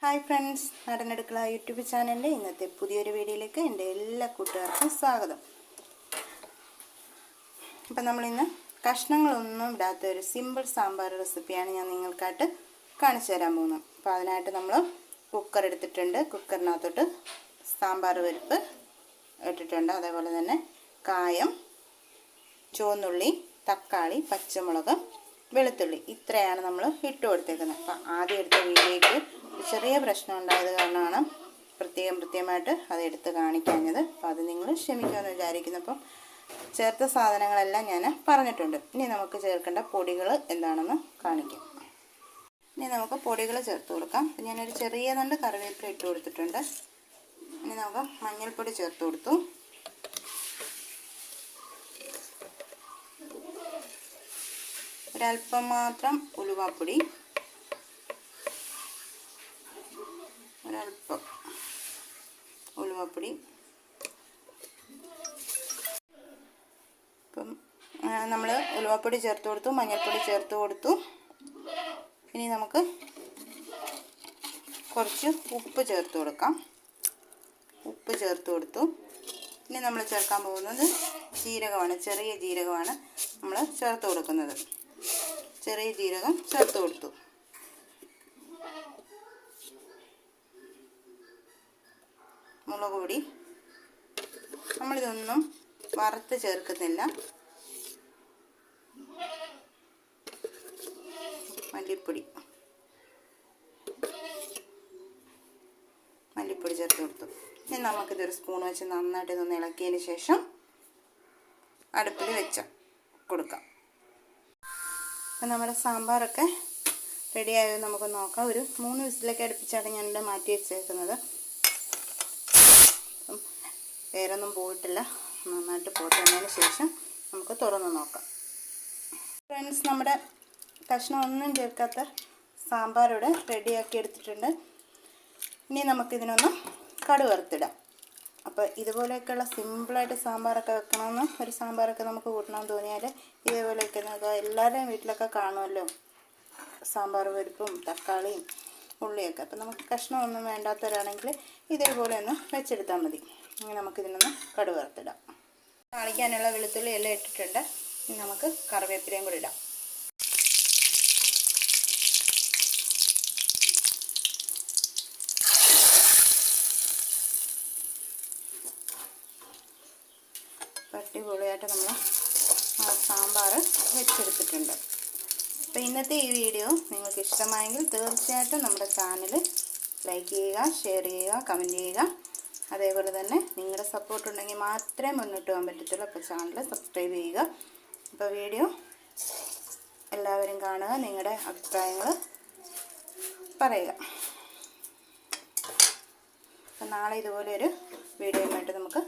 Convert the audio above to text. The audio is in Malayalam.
ഹായ് ഫ്രണ്ട്സ്, നാടനടുക്കള യൂട്യൂബ് ചാനലിൻ്റെ ഇന്നത്തെ പുതിയൊരു വീഡിയോയിലേക്ക് എൻ്റെ എല്ലാ കൂട്ടുകാർക്കും സ്വാഗതം. അപ്പം നമ്മളിന്ന് കഷ്ണങ്ങളൊന്നും ഇടാത്ത ഒരു സിമ്പിൾ സാമ്പാർ റെസിപ്പിയാണ് ഞാൻ നിങ്ങൾക്കായിട്ട് കാണിച്ചു തരാൻ പോകുന്നത്. അപ്പോൾ അതിനായിട്ട് നമ്മൾ കുക്കർ എടുത്തിട്ടുണ്ട്. കുക്കറിനകത്തോട്ട് സാമ്പാർ പരിപ്പ് ഇട്ടിട്ടുണ്ട്. അതേപോലെ തന്നെ കായം, ചുവന്നുള്ളി, തക്കാളി, പച്ചമുളക്, വെളുത്തുള്ളി ഇത്രയാണ് നമ്മൾ ഇട്ട് കൊടുത്തേക്കുന്നത്. അപ്പം ആദ്യം എടുത്ത വീഡിയോയ്ക്ക് ചെറിയ പ്രശ്നം ഉണ്ടായത് കാരണമാണ് പ്രത്യേകമായിട്ട് അത് എടുത്ത് കാണിക്കാഞ്ഞത്. അപ്പോൾ അത് നിങ്ങൾ ക്ഷമിക്കുമെന്ന് വിചാരിക്കുന്നു. അപ്പം ചേർത്ത സാധനങ്ങളെല്ലാം ഞാൻ പറഞ്ഞിട്ടുണ്ട്. ഇനി നമുക്ക് ചേർക്കേണ്ട പൊടികൾ എന്താണെന്ന് കാണിക്കാം. ഇനി നമുക്ക് പൊടികൾ ചേർത്ത് കൊടുക്കാം. ഞാനൊരു ചെറിയ തണ്ട് കറിവേപ്പില ഇട്ട് കൊടുത്തിട്ടുണ്ട്. ഇനി നമുക്ക് മഞ്ഞൾപ്പൊടി ചേർത്ത് കൊടുത്തു. ഒരല്പം മാത്രം ഉലുവാപ്പൊടി, ഒരല്പം ഉലുവാപ്പൊടി. ഇപ്പം നമ്മൾ ഉലുവാപ്പൊടി ചേർത്ത് കൊടുത്തു, മഞ്ഞൾപ്പൊടി ചേർത്ത് കൊടുത്തു. ഇനി നമുക്ക് കുറച്ച് ഉപ്പ് ചേർത്ത് കൊടുക്കാം. ഉപ്പ് ചേർത്ത് കൊടുത്തു. ഇനി നമ്മൾ ചേർക്കാൻ പോകുന്നത് ജീരകമാണ്. ചെറിയ ജീരകമാണ് നമ്മൾ ചേർത്ത് കൊടുക്കുന്നത്. ചെറിയ ജീരകം ചേർത്ത് കൊടുത്തു. മുളക് പൊടി നമ്മളിതൊന്നും വറുത്ത് ചേർക്കുന്നില്ല. മല്ലിപ്പൊടി ചേർത്ത് കൊടുത്തു. ഇനി നമുക്കിതൊരു സ്പൂൺ വെച്ച് നന്നായിട്ട് ഇതൊന്ന് ഇളക്കിയതിന് ശേഷം അടുപ്പിൽ വെച്ച് കൊടുക്കാം. അപ്പം നമ്മുടെ സാമ്പാറൊക്കെ റെഡിയായോ നമുക്ക് നോക്കാം. ഒരു 3 വിസിലൊക്കെ അടുപ്പിച്ചാണ് ഞാനിവിടെ മാറ്റി വെച്ചേക്കുന്നത്. അപ്പം വേറൊന്നും പോയിട്ടില്ല. നന്നായിട്ട് പോട്ടതിന് ശേഷം നമുക്ക് തുറന്ന് നോക്കാം. ഫ്രണ്ട്സ്, നമ്മുടെ കഷ്ണമൊന്നും ചേർക്കാത്ത സാമ്പാറിവിടെ റെഡിയാക്കി എടുത്തിട്ടുണ്ട്. ഇനി നമുക്കിതിനൊന്ന് കടുക് വറുത്തിടാം. അപ്പോൾ ഇതുപോലെയൊക്കെയുള്ള സിമ്പിളായിട്ട് സാമ്പാറൊക്കെ വെക്കണമെന്ന്, ഒരു സാമ്പാറൊക്കെ നമുക്ക് കൂട്ടണമെന്ന് തോന്നിയാൽ ഇതേപോലെയൊക്കെ നമുക്ക് എല്ലാവരുടെയും വീട്ടിലൊക്കെ കാണുമല്ലോ, സാമ്പാർ പരിപ്പും തക്കാളിയും ഉള്ളിയൊക്കെ. അപ്പം നമുക്ക് കഷ്ണമൊന്നും വേണ്ടാത്തവരാണെങ്കിൽ ഇതേപോലെ ഒന്ന് വെച്ചെടുത്താൽ മതി. ഇനി നമുക്കിതിനൊന്ന് കടുക് വറുത്തിടാം. താളിക്കാനുള്ള വെളുത്തുള്ളി എല്ലാം ഇട്ടിട്ടുണ്ട്. ഇനി നമുക്ക് കറിവേപ്പിലയും കൂടി ഇടാം. അടിപൊളിയായിട്ട് നമ്മൾ സാമ്പാർ വെച്ചെടുത്തിട്ടുണ്ട്. അപ്പോൾ ഇന്നത്തെ ഈ വീഡിയോ നിങ്ങൾക്ക് ഇഷ്ടമായെങ്കിൽ തീർച്ചയായിട്ടും നമ്മുടെ ചാനൽ ലൈക്ക് ചെയ്യുക, ഷെയർ ചെയ്യുക, കമൻറ്റ് ചെയ്യുക. അതേപോലെ തന്നെ നിങ്ങളുടെ സപ്പോർട്ട് ഉണ്ടെങ്കിൽ മാത്രമേ മുന്നോട്ട് പോകാൻ പറ്റത്തുള്ളൂ. അപ്പോൾ ചാനൽ സബ്സ്ക്രൈബ് ചെയ്യുക. അപ്പോൾ വീഡിയോ എല്ലാവരും കാണുക, നിങ്ങളുടെ അഭിപ്രായങ്ങൾ പറയുക. അപ്പോൾ നാളെ ഇതുപോലെ ഒരു വീഡിയോയുമായിട്ട് നമുക്ക്